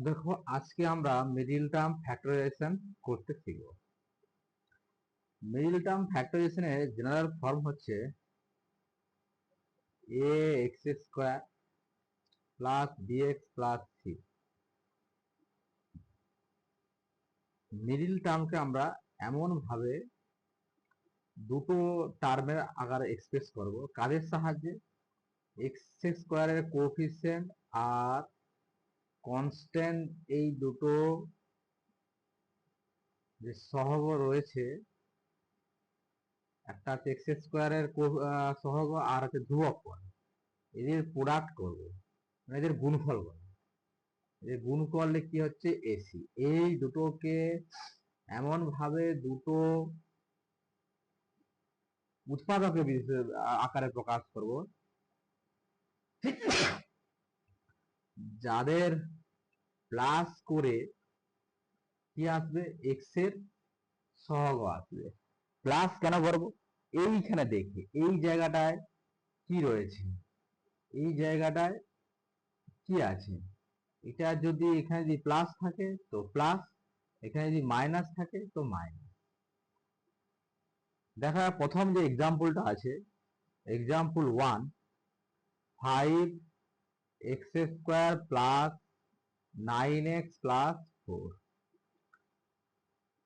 দেখো, আজকে আমরা মিডিল টার্ম ফ্যাক্টরাইজেশন করতে শিখব। মিডিল টার্ম ফ্যাক্টরাইজেশনের জেনারেল ফর্ম হচ্ছে a x square plus b x plus C. Middle টার্মকে আমরা এমন ভাবে দুটো টার্মের আকারে এক্সপ্রেস করব, কাদের সাহায্যে? এক্স স্কোয়ারের কোএফিসিয়েন্ট আর কনস্ট্যান্ট, এই দুটো যে সহগ রয়েছে, একটা হচ্ছে এক্স স্কোয়ারের সহগ আর হচ্ছে ধ্রুবক পদ, এদের প্রোডাক্ট করবো, মানে এদের গুণফল করবো। এদের গুণ করলে কি হচ্ছে? এসি। এই দুটোকে এমন ভাবে দুটো উৎপাদকের আকারে প্রকাশ করব যাদের প্লাস করে কি আসবে? এক্স এর সহগ আসবে। প্লাস কেন করবো? এইখানে দেখে এই জায়গাটায় কি রয়েছে, এই জায়গাটায় কি আছে, এটা যদি এখানে যদি প্লাস থাকে তো প্লাস, এখানে যদি মাইনাস থাকে তো মাইনাস। দেখা প্রথম যে এক্সাম্পলটা আছে, example 1, 5x square plus 9x plus 4।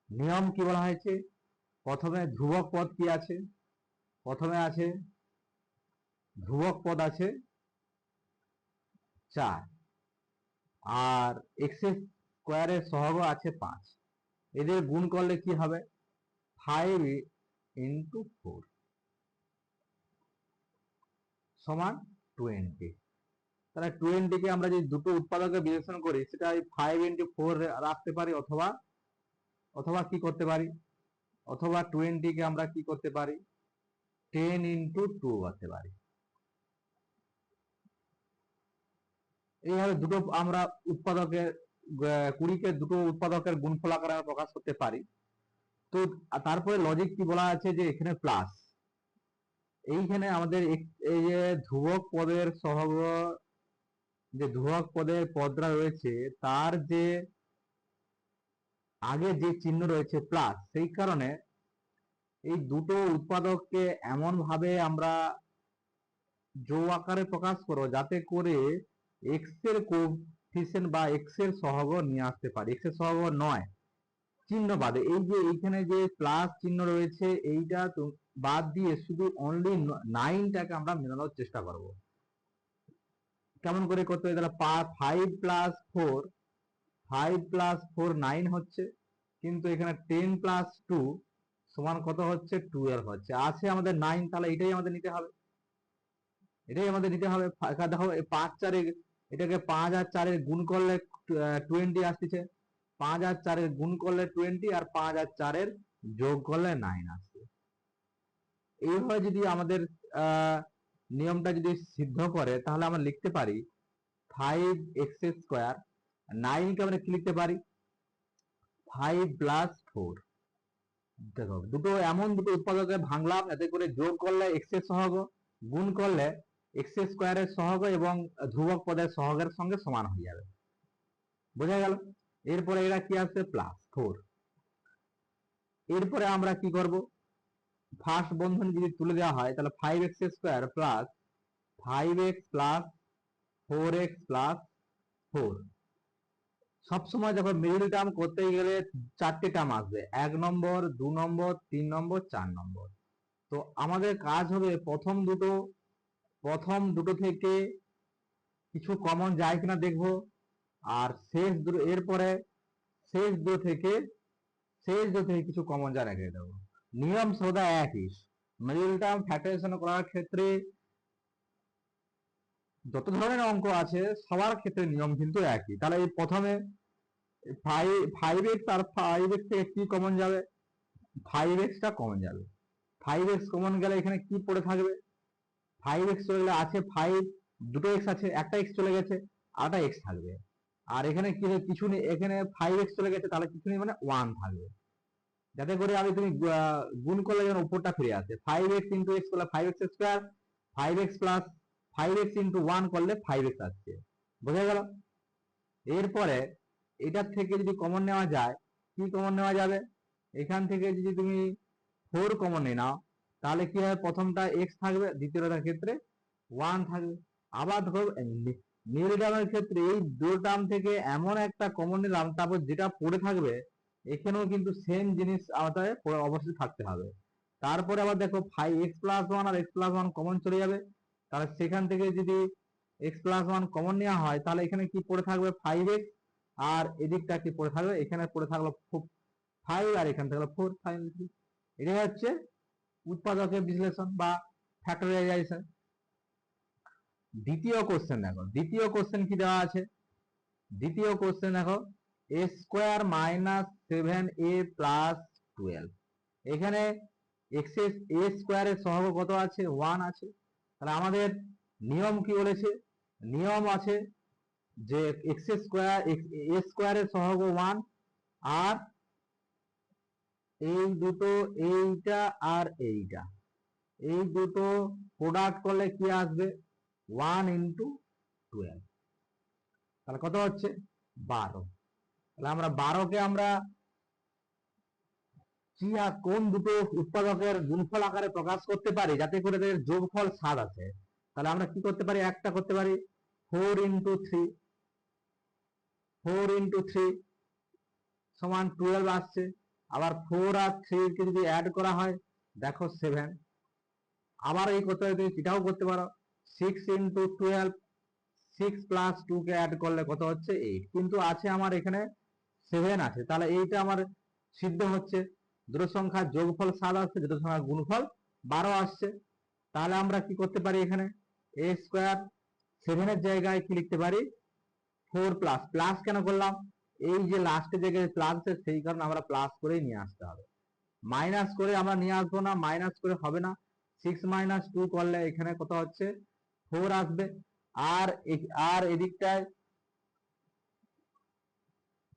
নিয়ম কি বলা হয়েছে? প্রথমে ধ্রুবক পদ কি আছে? প্রথমে আছে ধ্রুবক পদ আছে 4, আর এক্স স্কোয়ারের সহগ আছে 5। এদের গুণ করলে কি হবে? 5 ইন্টু 4 সমান 20। তাহলে 20 কে আমরা যদি দুটো উৎপাদকে বিশ্লেষণ করি, সেটা 5 ইন্টু 4 রাখতে পারি, অথবা অথবা কি করতে পারি, অথবা 20 কে আমরা কি করতে পারি? 10 ইন্টু 2 করতে পারি। এইভাবে দুটো আমরা উৎপাদকের 20 কে দুটো উৎপাদকের গুণফল আকারে প্রকাশ করতে পারি। তো তারপরে লজিক কি বলা আছে যে এখানে প্লাস, এইখানে আমাদের এই যে ধ্রুবক পদের সহগ, যে ধ্রুবক পদের পদরা রয়েছে তার যে আগে যে চিহ্ন রয়েছে প্লাস, সেই কারণে এই দুটো উৎপাদককে এমন ভাবে আমরা যোগ আকারে প্রকাশ করো যাতে করে এক্স এর কোএফিসিয়েন্ট বা এক্স এর সহগ নিয়ে আসতে পারি। এক্স এর সহগ নয়, চিহ্ন বাদে, এই যে এইখানে যে প্লাস চিহ্ন রয়েছে এইটা বাদ দিয়ে শুধু অনলি 9টাকে আমরা মেলানোর চেষ্টা করব। কেমন করে করতে হবে? তাহলে 5 প্লাস 4 9 হচ্ছে, কিন্তু এখানে 10 প্লাস 2 সমান কত হচ্ছে? 12 হচ্ছে। আছে আমাদের 9, তাহলে এটাই আমাদের নিতে হবে, এটাই আমাদের নিতে হবে। দেখো 5 4 এটাকে 5 আর 4 গুণ করলে 20 আসতেছে, 5 আর 4 গুণ করলে 20, আর 5 আর 4 যোগ করলে 9 আসছে। এইভাবে যদি আমাদের নিয়মটা যদি সিদ্ধ করে, তাহলে আমরা লিখতে পারি 5x স্কোয়ার, 9 কে আমরা কি লিখতে পারি? 5 প্লাস 4। দেখো, এমন দুটো উৎপাদকে ভাঙলাম এতে করে যোগ করলে এক্স এর সহগ, গুণ করলে এক্স স্কোয়ারের সহগ এবং ধ্রুবক পদের সহগের সঙ্গে সমান হয়ে যাবে। বোঝা গেল? এরপরে এরা কি আসছে? প্লাস 4। এরপরে আমরা কি করব? ফার্স্ট বন্ধনী যদি তুলে দেওয়া হয়, তাহলে 5x square plus 5x plus 4x plus 4। সবসময় দেখো মিডিল টার্ম করতে গেলে 4টে টার্ম আসবে, 1 নম্বর, 2 নম্বর, 3 নম্বর, 4 নম্বর। তো আমাদের কাজ হবে প্রথম দুটো থেকে কিছু কমন যায় কিনা দেখবো, আর এরপরে শেষ দুটো থেকে কিছু কমন যায় রেখে দেবো। নিয়ম সদা একই। মিডিল টার্ম ফ্যাক্টরাইজেশন করার ক্ষেত্রে যত ধরনের অঙ্ক আছে সবার ক্ষেত্রে নিয়ম কিন্তু একই। তাহলে এই প্রথমে 5x আর 5x থেকে কি কমন যাবে? 5x টা কমন যাবে। 5x কমন গেলে এখানে কি পড়ে থাকবে? 5x চলে গেলে আছে 5, দুটো x আছে, একটা x চলে গেছে, আরেকটা x থাকবে। আর এখানে কিছু নেই, এখানে 5x চলে গেছে, তাহলে কিছু নেই, মানে 1 থাকবে। যাতে করে তুমি গুণ করলে যেন উপরটা ফিরে আসে। 5x ইন্টু x করলে 5x square, 5x plus 5x into 1 করলে 5x আসছে। বোঝা গেল? এরপরে এটার থেকে যদি কমন নেওয়া যায়, কি কমন নেওয়া যাবে, এখান থেকে যদি তুমি 4 কমন নিয়ে নাও তাহলে কি হবে, প্রথমটা এক্স থাকবে, দ্বিতীয়টার ক্ষেত্রে 1 থাকবে। আবার ধরো মিল টার্মের ক্ষেত্রে এই দুটো টার্ম থেকে এমন একটা কমন নিলাম, তারপর যেটা পড়ে থাকবে এখানেও কিন্তু সেম জিনিস আমাদের অবশ্যই থাকতে হবে। তারপরে আবার দেখো 5x+1 আর x+1 কমন চলে যাবে, তাহলে সেখান থেকে যদি x+1 কমন নেওয়া হয় তাহলে এখানে কি পড়ে থাকবে 5x, আর এদিকটা কি পড়ে থাকবে, এখানে পড়ে থাকলো 5 আর এখানে থাকলো 4, 5। এটাই হচ্ছে উৎপাদকের বিশ্লেষণ বা ফ্যাক্টরাইজেশন। দ্বিতীয় কোশ্চেন দেখো, দ্বিতীয় কোশ্চেন কি দেওয়া আছে, দ্বিতীয় কোশ্চেন দেখো a²-7a+12, এখানে a² এর সহগ কত আছে, 1 আছে। তাহলে আমাদের নিয়ম কি বলেছে, নিয়ম আছে যে a² এর সহগ 1, আর এই দুটো, এইটা আর এইটা, এই দুটো প্রোডাক্ট করলে কি আসবে 1 × 12, তাহলে কত হচ্ছে 12। তাহলে আমরা 12কে আমরা কি কোন দুটো উৎপাদকের গুণফল আকারে প্রকাশ করতে পারি যাতে করে এদের যোগফল 7 আছে। তাহলে আমরা কি করতে পারি, একটা করতে পারি 4 × 3, 4 × 3 সমান 12 আসছে। আবার 4 আর 3 কে যদি অ্যাড করা হয় দেখো 7। আবার এই করতে পারো, তুমি এটাও করতে পারো 6 × 12, 6 + 2 কে অ্যাড করলে কত হচ্ছে 8, কিন্তু আছে আমার এখানে 7 আছে, তাহলে এইটা আমার সিদ্ধ হচ্ছে। দুটো সংখ্যার যোগফল 7 আসছে, দুটো সংখ্যার গুণফল 12 আসছে। তাহলে আমরা কি করতে পারি, এখানে a², 7 এর জায়গায় কি লিখতে পারি 4+, প্লাস কেন করলাম, এই যে লাস্টের জায়গায় প্লাস আছে সেই কারণে আমরা প্লাস করেই নিয়ে আসতে হবে, মাইনাস করে আমরা নিয়ে আসবো না, মাইনাস করে হবে না। 6 - 2 করলে এখানে কত হচ্ছে 4 আসবে, আর এদিকটায়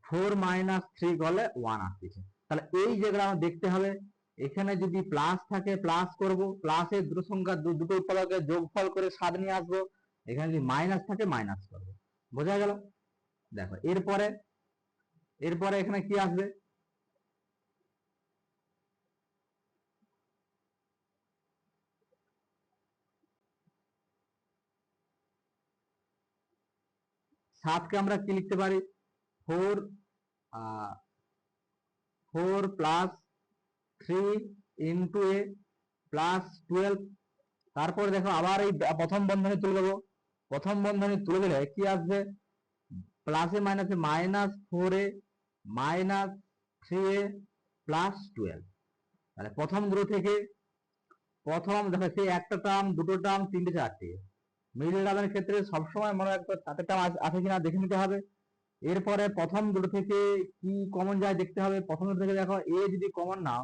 4 - 3 করলে 1 আসতেছে। তাহলে এই জায়গাটা আমার দেখতে হবে, এখানে যদি প্লাস থাকে প্লাস করব, প্লাসের দুটো সংখ্যা দুটো উৎপাদকের যোগফল করে 7 নিয়ে আসবো, এখানে যদি মাইনাস থাকে মাইনাস করবো। বোঝা গেল? দেখো এরপরে এখানে কি আসবে, 7 কে আমরা কি লিখতে পারি 4 + 3 × a + 12। তারপরে দেখো আবার এই প্রথম বন্ধনী তুলে দেবো, প্রথম বন্ধনী তুলে দিলে কি আসবে, প্লাসে মাইনাসে -4a -3a +12। তাহলে প্রথম দুটো থেকে প্রথম দেখো সেই একটা টার্ম, দুটো টার্ম, তিনটে, চারটে, মিডল টার্মের ক্ষেত্রে সবসময় মনে রাখতে চারটে টার্ম আছে কিনা দেখে নিতে হবে। এরপরে প্রথম দুটো থেকে কি কমন যায় দেখতে হবে, প্রথম দুটো থেকে দেখো এ যদি কমন নাও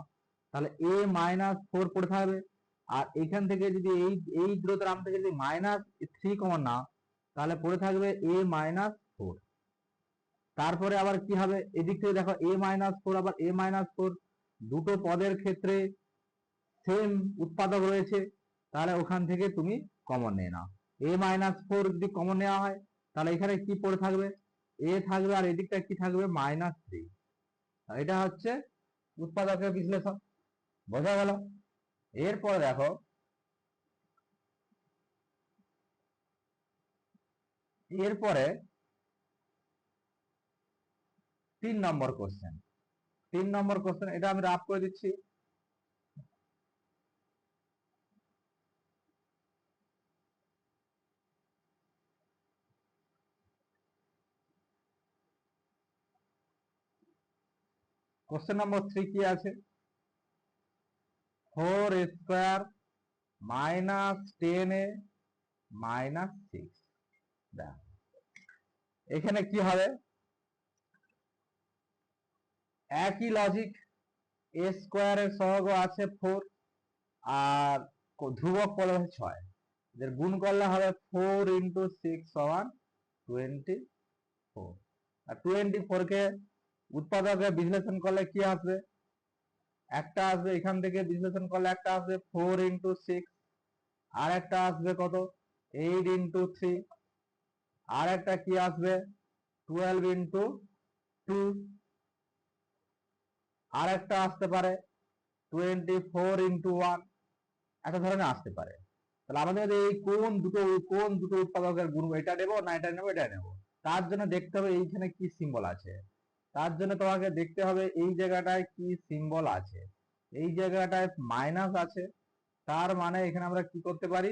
তাহলে a-4 পড়ে থাকবে, আর এখান থেকে যদি এই দুটো টার্ম থেকে যদি -3 কমন নাও তাহলে পড়ে থাকবে a-4। তারপরে আবার কি হবে, এদিক থেকে দেখো a-4 আবার a-4, দুটো পদের ক্ষেত্রে সেম উৎপাদক রয়েছে, তাহলে ওখান থেকে তুমি কমন নিয়ে নাও। a-4 যদি কমন নেওয়া হয় তাহলে এখানে কি পড়ে থাকবে, a থাকবে, আর এদিকটা কি থাকবে -3। এটা হচ্ছে উৎপাদকের বিশ্লেষণ। বোঝা গেল? এরপরে দেখো এরপরে 3 নম্বর কোশ্চেন, 3 নম্বর কোশ্চেন এটা আমি রাফ করে দিচ্ছি। কোশ্চেন নম্বর 3 কি আছে, 4² - 10a - 6। এখানে কি হবে, একই লজিক, a² এর সহগ আছে 4, আর ধ্রুবক পদ আছে 6, এদের গুণ করলে হবে 4 × 6 = 24, আর 24 কে উৎপাদকে বিশ্লেষণ করলে কি আসবে, একটা আসবে এখান থেকে বিশ্লেষণ করলে একটা আসবে 4 × 6, আর একটা আসবে কত 8 × 3, আর একটা কি আসবে 12 × 2, আর একটা আসতে পারে 24 into 1, একটা ধরনের আসতে পারে। তাহলে আমাদের এই কোন দুটো উৎপাদকের গুণ, এটা নেবো না এটা নেবো, এটা নেবো, তার জন্য দেখতে হবে এইখানে কি সিম্বল আছে। তার জন্য তোমাকে দেখতে হবে এই জায়গাটায় কি সিম্বল আছে। এই জায়গাটায় মাইনাস আছে, তার মানে এখানে আমরা কি করতে পারি,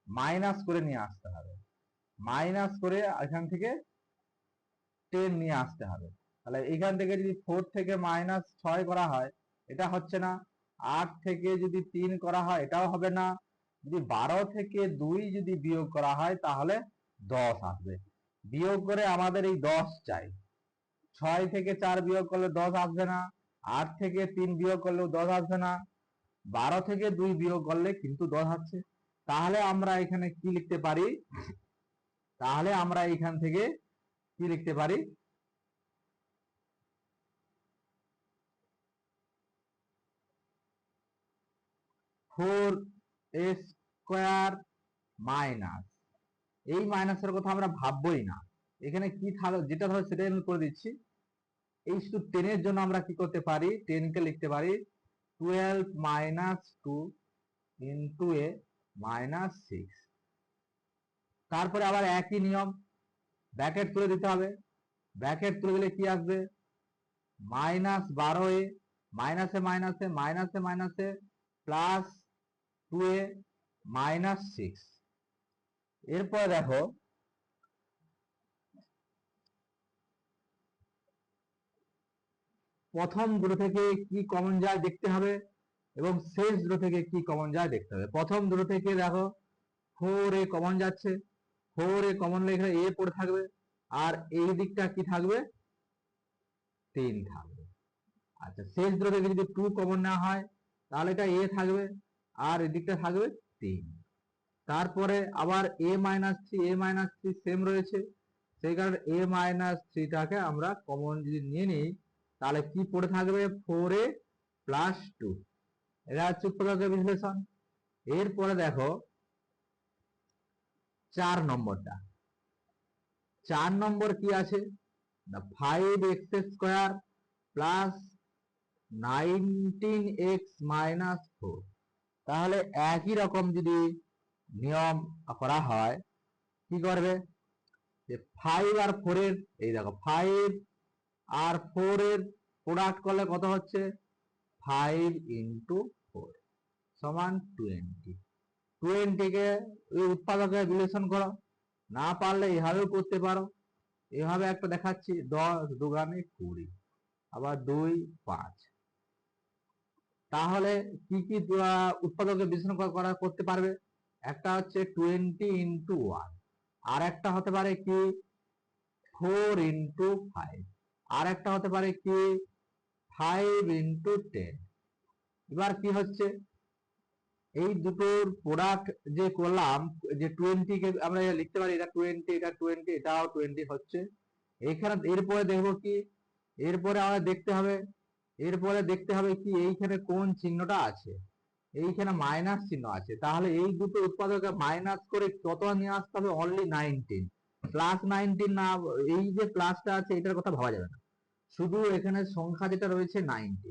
মাইনাস করে নিয়ে আসতে হবে, মাইনাস করে এখান থেকে 10 নিয়ে আসতে হবে। তাহলে এখান থেকে যদি 4 থেকে -6 করা হয় এটা হচ্ছে না, 8 থেকে যদি 3 করা হয় এটাও হবে না, যদি 12 থেকে 2 যদি বিয়োগ করা হয় তাহলে 10 আসবে। বিয়োগ করে আমাদের এই 10 চাই। 6 থেকে 4 বিয়োগ করলে 10 আসবে না, 8 থেকে 3 বিয়োগ করলেও 10 আসবে না, 12 থেকে 2 বিয়োগ করলে কিন্তু 10 আসছে। তাহলে আমরা এখানে কি লিখতে পারি, তাহলে আমরা এখান থেকে কি লিখতে পারি, 4a স্কয়ার মাইনাস, এই মাইনাসের কথা আমরা ভাববোই না, এখানে কি থাকবে যেটা ধরো সেটাই আমি করে দিচ্ছি। এই শুধু 10 এর জন্য আমরা কি করতে পারি, 10 কে লিখতে পারি 12 - 2 into a -6। তারপরে আবার একই নিয়ম, ব্র্যাকেট তুলে দিতে হবে। ব্র্যাকেট তুলে দিলে কি আসবে, -12a, মাইনাসে মাইনাসে মাইনাসে মাইনাসে প্লাস 2a -6। এরপর দেখো প্রথম দুটো থেকে কি কমন যায় দেখতে হবে এবং শেষ দুটো থেকে কি কমন যায় দেখতে হবে। প্রথম দুটো থেকে দেখো 4a কমন যাচ্ছে, 4a কমন লেখা a পড়ে থাকবে, আর এই দিকটা কি থাকবে, 3 থাকবে। আচ্ছা, শেষ দুটো থেকে যদি 2 কমন নেওয়া হয় তাহলে এটা a থাকবে আর এদিকটা থাকবে 3। তারপরে আবার a-3 সেম রয়েছে, সেই কারণে a-3টাকে আমরা কমন যদি নিয়ে নিই তাহলে কি পড়ে থাকবে, 4a + 2। এটা হচ্ছে উৎপাদকের বিশ্লেষণ। এরপরে দেখো 4 নম্বরটা, 4 নম্বর কি আছে, 5x স্কয়ার প্লাস 19x - 4। তাহলে একই রকম যদি নিয়ম করা হয়, কি করবে, যে 5 আর 4 এর, এই দেখো 5 আর 4 এর প্রোডাক্ট করলে কত হচ্ছে, 5 × 4 সমান 20। 20 কে ওই উৎপাদকে রিলেশন করো, না পারলে এভাবেও করতে পারো। এভাবে একটা দেখাচ্ছি, 10 × 2 = 20, আবার 2 5। তাহলে কি কি উৎপাদকে বিশ্লেষণ করা করতে পারবে, একটা হচ্ছে 20 × 1, আর একটা হতে পারে কি 4 × 5, আর একটা হতে পারে কি 5 × 10। এবার কি হচ্ছে, এই দুটোর প্রোডাক্ট যে করলাম, যে 20 কে আমরা লিখতে পারি এটা 20, এটা 20, এটাও 20 হচ্ছে। এখানে এরপরে দেখবো কি, এরপরে আমাদের দেখতে হবে কি এইখানে কোন চিহ্নটা আছে, এইখানে মাইনাস চিহ্ন আছে। তাহলে এই দুটো উৎপাদকে মাইনাস করে কত নিয়ে আসতে হবে, অনলি 19, +19 না, এই যে প্লাসটা আছে এটার কথা ভাবা যাবে না, শুধু এখানে সংখ্যা যেটা রয়েছে 19।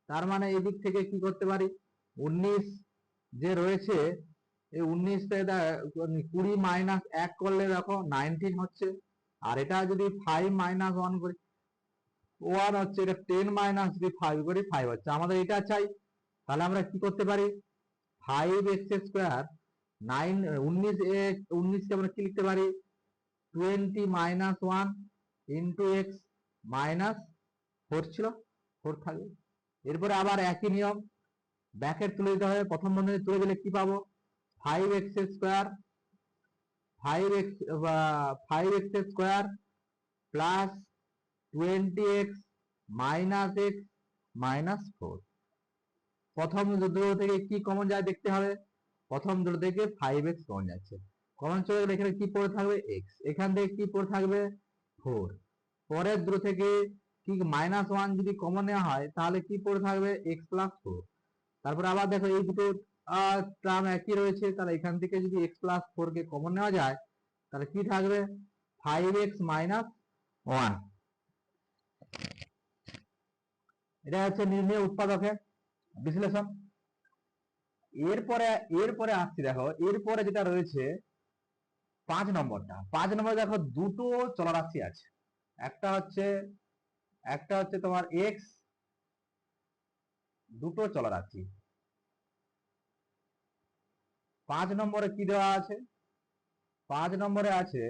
তার মানে এই দিক থেকে কি করতে পারি, 19 যে রয়েছে, এই 19 টা 20 - 1 করলে দেখো 19 হচ্ছে, আর এটা যদি 5 - 1 করি 1 হচ্ছে, এটা 10 - যদি 5 করি 5 হচ্ছে, আমাদের এটা চাই। তাহলে আমরা কি করতে পারি, 5x স্কয়ার 9, 19 কে আমরা কি লিখতে পারি, 20 - 1 × x - 4 ছিল, 4 থাকবে। এরপরে আবার একই নিয়ম, ব্র্যাকেট তুলে দিতে হবে। প্রথম বন্ধনী তুলে দিলে কি পাবো, 5x square 5x square plus 20x - x - 4। প্রথম দুটো থেকে কি কমন যায় দেখতে হবে, প্রথম দুটো থেকে 5x কমন যাচ্ছে, কমন চলে গেলে এখানে কি পড়ে থাকবে, x, এখান থেকে কি পড়ে থাকবে 4। পরের দুটো থেকে কি -1 যদি কমন নেওয়া হয় তাহলে কি পড়ে থাকবে, x + 4। তারপরে আবার দেখো এই দুটো টার্ম একই রয়েছে, তাহলে এখান থেকে যদি x + 4 কে কমন নেওয়া যায় তাহলে কি থাকবে, 5x - 1। এটা হচ্ছে নির্ণয় উৎপাদকের বিশ্লেষণ। এরপরে এরপরে আসছি, দেখো এরপরে যেটা রয়েছে 5 নম্বরটা। 5 নম্বরে দেখো দুটো চলরাশি আছে, একটা হচ্ছে তোমার এক্স, দুটো চলরাশি। 5 নম্বরে কি দেওয়া আছে? 5 নম্বরে আছে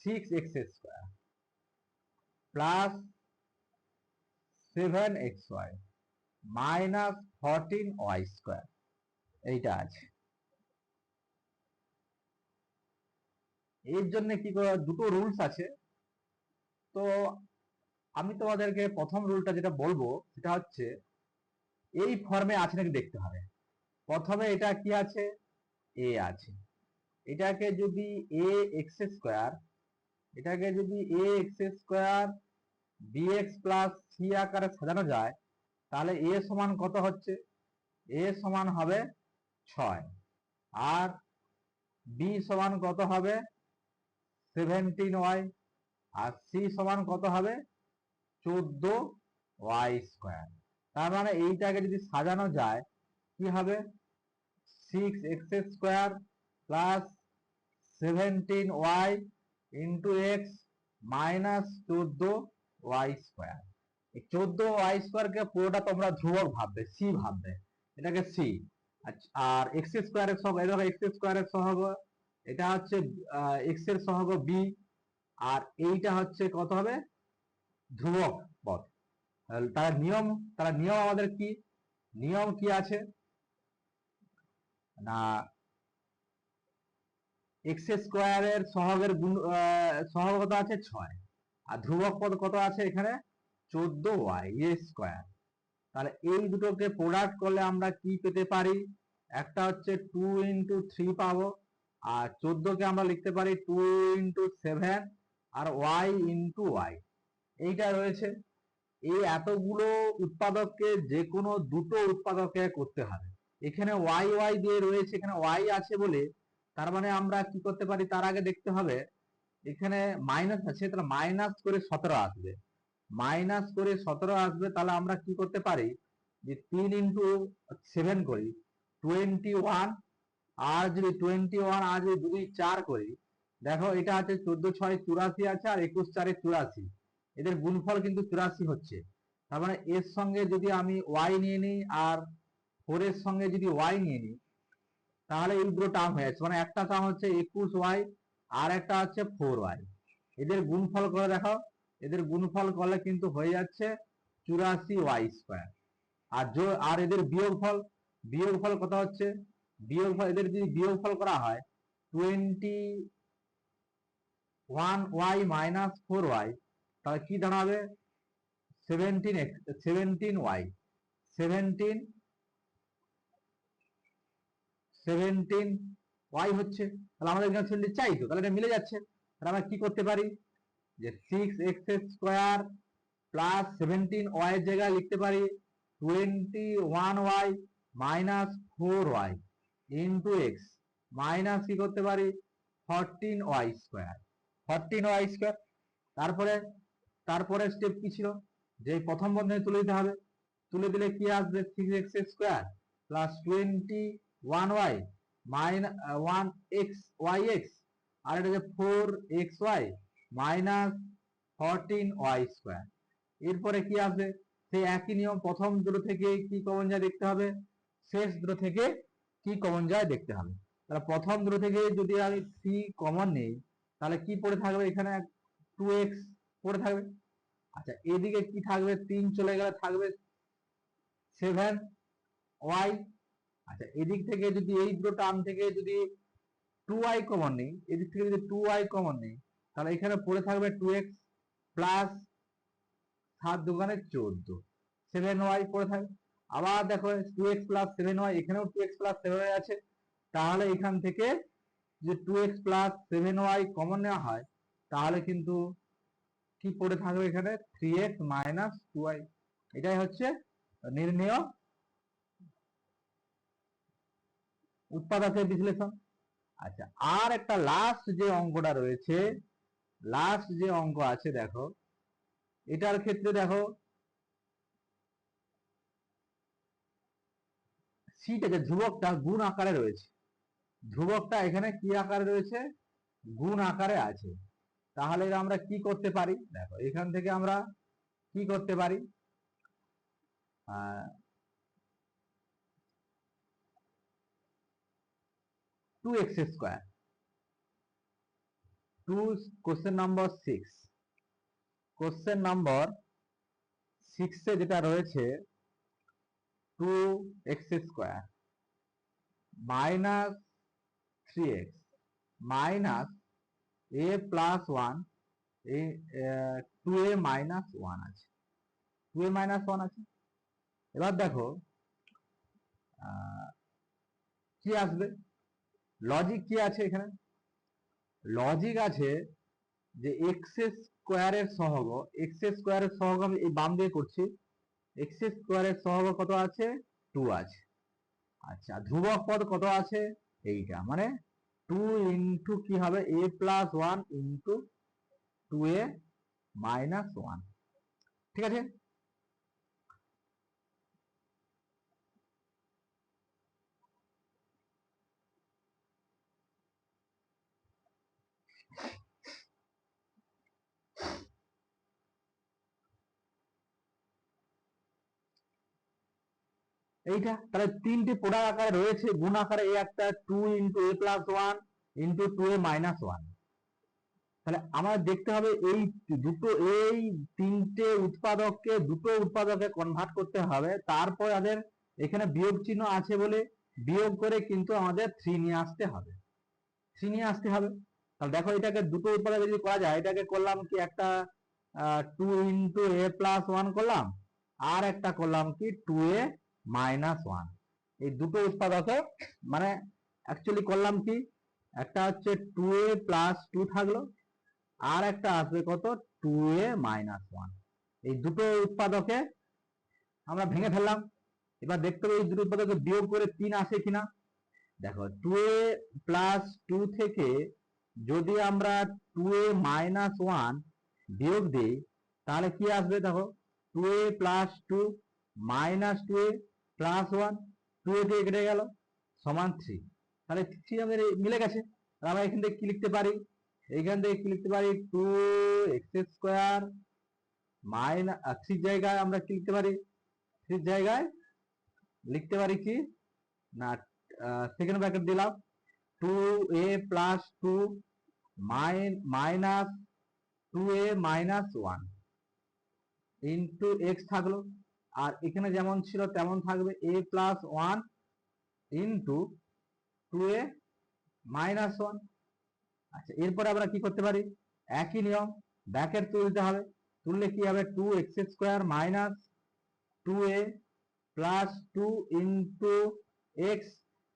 6x² plus 7xy minus 14y², এইটা আছে। এর জন্য কি করে, দুটো রুলস আছে। তো আমি তোমাদেরকে প্রথম রুলটা যেটা বলবো সেটা হচ্ছে এই ফর্মে আছে নাকি দেখতে হবে। প্রথমে এটা কি আছে? এ আছে। এটাকে যদি এ এক্স স্কোয়ার, এটাকে যদি a x square b x plus C আকারে সাজানো যায়, তাহলে এ সমান কত হচ্ছে? এ সমান হবে 6, আর বি সমান কত হবে? 17y, আর সি সমান কত হবে? 14y²। তার মানে এইটাকে যদি সাজানো যায় কি হবে? 6x² plus 17y into x minus 14y²। এই 14y² কে পুরোটা তোমরা ধ্রুবক ভাববে, সি ভাববে, এটাকে সি। আর এক্স স্কোয়ারের সহগ, এই দেখো এক্স স্কোয়ারের সহগ, এটা হচ্ছে এক্স এর সহগ বি, আর এইটা হচ্ছে কত হবে? ধ্রুবক পদ। তার নিয়ম আমাদের কি? নিয়ম কি আছে না, এক্স স্কোয়ারের সহগের গুণ সহগ কত আছে? 6, আর ধ্রুবক পদ কত আছে এখানে? 14y²। তাহলে এই দুটোকে প্রোডাক্ট করলে আমরা কি পেতে পারি? একটা হচ্ছে 2 × 3 পাবো, আর 14কে আমরা লিখতে পারি 2 × 7, আর y এইটা রয়েছে। এই এতগুলো উৎপাদককে যে কোনো দুটো উৎপাদককে করতে হবে। এখানে y দিয়ে রয়েছে, এখানে y আছে বলে তার মানে আমরা কি করতে পারি, তার আগে দেখতে হবে এখানে মাইনাস আছে, তাহলে মাইনাস করে 17 আসবে, মাইনাস করে 17 আসবে। তাহলে আমরা কি করতে পারি যে 3 × 7 করি 21, আর যদি 21 আর যদি 2 × 4 করি, দেখো এটা আছে 14×6 84 আছে, আর 21×4 84, এদের গুণফল কিন্তু 84 হচ্ছে। তার মানে এর সঙ্গে যদি আমি y নিয়ে নিই আর 4 এর সঙ্গে যদি y নিয়ে নিই, তাহলে এই দুটো টার্ম হয়ে যাচ্ছে। মানে একটা টার্ম হচ্ছে 21y, আর একটা হচ্ছে 4y। এদের গুণফল করে দেখো, এদের গুণফল করলে কিন্তু হয়ে যাচ্ছে 84y²। আর এদের বিয়োগফল কত হচ্ছে? বিয়োগফল, এদের যদি বিয়োগফল করা হয় 21y মাইনাস 4y, তাহলে কি দাঁড়াবে? 17y, 17y হচ্ছে। তাহলে আমাদের এখানে 17 চাই, তো তাহলে এটা মিলে যাচ্ছে। তাহলে আমরা কি করতে পারি যে 6x² প্লাস 17y এর জায়গায় লিখতে পারি 21y minus 4y into x minus কি করতে পারি 14y²। তারপরে তারপরে স্টেপ কি ছিল, যে প্রথম বন্ধনী তুলে দিতে হবে। তুলে দিলে কি আসবে? 6x² plus 21y minus 1xyx, আর এটা যে 4xy মাইনাস 14y²। এরপরে কি আসবে? সেই একই নিয়ম, প্রথম দুটো থেকে কি কমন যায় দেখতে হবে, শেষ দুটো থেকে কি কমন যায় দেখতে হবে। তাহলে প্রথম দুটো থেকে যদি আমি 3 কমন নেই, তাহলে কি পড়ে থাকবে? এখানে 2x পড়ে থাকবে। আচ্ছা, এদিকে কি থাকবে? 3 চলে গেলে থাকবে 7y। আচ্ছা, এদিক থেকে যদি এই দুটো টার্ম থেকে যদি 2y কমন নেই, এদিক থেকে যদি 2y কমন নেই, তাহলে এখানে পড়ে থাকবে 2x প্লাস 7×2 = 14, 7y পড়ে থাকবে। আবার দেখো 2x প্লাস 7y, এখানেও 2x প্লাস 7y আছে। তাহলে এখান থেকে যে 2x প্লাস 7y কমন নেওয়া হয়, তাহলে কিন্তু কি পড়ে থাকবে? এখানে 3x মাইনাস 2y। এটাই হচ্ছে নির্ণেয় উৎপাদকের বিশ্লেষণ। আচ্ছা, আর একটা লাস্ট যে অঙ্কটা রয়েছে, লাস্ট যে অঙ্ক আছে দেখো, এটার ক্ষেত্রে দেখো সিটা যে ধ্রুবকটা গুণ আকারে রয়েছে, ধ্রুবকটা এখানে কি আকারে রয়েছে, গুণ আকারে আছে। তাহলে আমরা কি করতে পারি, দেখো এখান থেকে আমরা কি করতে পারি, 2x², question number 6, question number 6 এ যেটা রয়েছে 2x² minus 3x minus a plus 1, 2a minus 1 আছে, 2a মাইনাস 1 আছে। এবার দেখো কি আসবে, লজিক কি আছে এখানে, লজিক আছে যে x² সহগ, x² সহগ আমি এই বাম দিয়ে করছি, x² সহগ কত আছে, 2 আছে। আচ্ছা, ধ্রুবক পদ কত আছে, এইটা মানে 2 ইন্টু কি হবে, a plus 1 into 2a minus 1, ঠিক আছে। এইটা তাহলে তিনটি প্রোডাক্ট আকারে রয়েছে, গুণ আকারে এই একটা 2 into a plus 1 into 2a minus 1। তাহলে আমাদের দেখতে হবে এই দুটো, এই তিনটে উৎপাদককে দুটো উৎপাদকে কনভার্ট করতে হবে, তারপর আমাদের এখানে বিয়োগ চিহ্ন আছে বলে বিয়োগ করে কিন্তু আমাদের 3 নিয়ে আসতে হবে, 3 নিয়ে আসতে হবে। তাহলে দেখো এটাকে দুটো উৎপাদকে যদি করা যায়, এটাকে করলাম কি একটা 2 ইন্টু a প্লাস 1 করলাম, আর একটা করলাম কি 2a মাইনাস 1। এই দুটো উৎপাদকে মানে অ্যাকচুয়ালি করলাম কি, একটা হচ্ছে 2a প্লাস 2 থাকলো, আর একটা আসবে কত, 2a মাইনাস 1। এই দুটো উৎপাদকে আমরা ভেঙে ফেললাম। এবার দেখতে হবে এই দুটো উৎপাদকে বিয়োগ করে 3 আসে কিনা। দেখো 2a প্লাস 2 থেকে যদি আমরা 2a মাইনাস 1 বিয়োগ দিই, তাহলে কি আসবে, দেখো 2a plus 2 minus 2a plus 1, 2a দিয়ে কেটে গেল সমান 3। তাহলে 3 আমাদের মিলে গেছে। আমরা এখান থেকে কি লিখতে পারি, এইখান থেকে কি লিখতে পারি, 2x² মাইনাস 3 জায়গায় আমরা কি লিখতে পারি, 3 জায়গায় লিখতে পারি কি না, সেকেন্ড ব্র্যাকেট দিলাম 2a plus 2 minus 2a minus 1 into x থাকলো, আর এখানে যেমন ছিল তেমন থাকবে a plus 1 into 2a minus 1। আচ্ছা, এরপরে আমরা কি করতে পারি, একই নিয়ম, ব্র্যাকেট তুলতে হবে, তুললে কি হবে, 2x² minus 2a plus 2 into x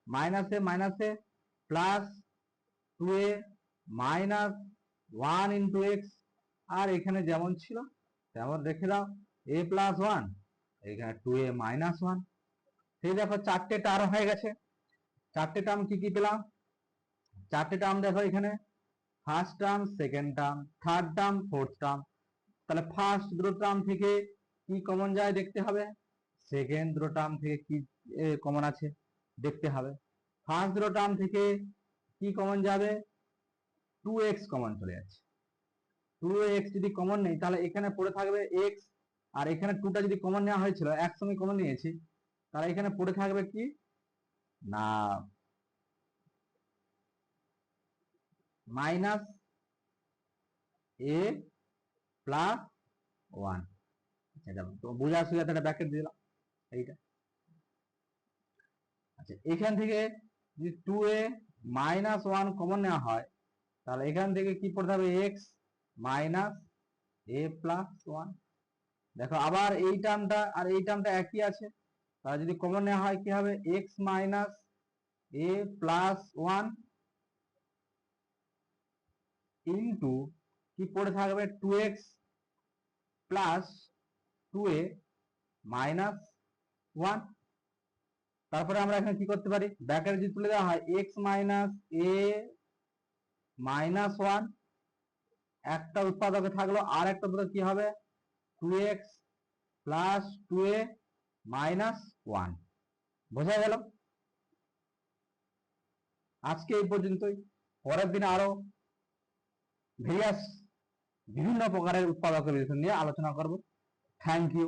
মাইনাসে মাইনাসে plus 2a minus 1 into x, আর এখানে যেমন ছিল তেমন রেখে দাও, a প্লাস 1, এখানে 2a মাইনাস 1। সেই দেখো চারটে টার্ম হয়ে গেছে। চারটে টার্ম কি কি পেলাম, চারটে টার্ম দেখো এখানে, first term, second term, third term, fourth term. তাহলে ফার্স্ট দুটো টার্ম থেকে কি কমন যায় দেখতে হবে, সেকেন্ড দুটো টার্ম থেকে কি কমন আছে দেখতে হবে, ফার্স্ট দুটো টার্ম থেকে কি কমন যাবে, 2x কমন চলে যাচ্ছে। 2x যদি কমন নেই তাহলে এখানে পড়ে থাকবে x, আর এখানে 2টা যদি কমন নেওয়া হয়েছিল, একসঙ্গে কমন নিয়েছি, তাহলে এখানে পড়ে থাকবে কি না, মাইনাস a প্লাস 1। তো বোঝার সুবিধাতে একটা ব্র্যাকেট দিলাম এইটা। আচ্ছা, এখান থেকে যদি 2a মাইনাস 1 কমন নেওয়া হয়, তাহলে এখান থেকে কি পড়তে হবে, x মাইনাস a প্লাস 1। দেখো আবার এই টার্মটা আর এই টার্মটা একই আছে, তাহলে যদি কমন নেওয়া হয় কি হবে, x minus a plus 1 into কি পড়ে থাকবে, 2x প্লাস 2a মাইনাস 1। তারপরে আমরা এখানে কি করতে পারি, ব্র্যাকেট যদি তুলে দেওয়া হয়, x মাইনাস a মাইনাস 1 একটা উৎপাদকে থাকলো, আর একটা উৎপাদক কি হবে 2x প্লাস 2a মাইনাস 1। বোঝা গেল? আজকে এই পর্যন্তই। পরের দিন আরো ভেরিয়াস বিভিন্ন প্রকারের উৎপাদকের বিষয় নিয়ে আলোচনা করব। Thank you.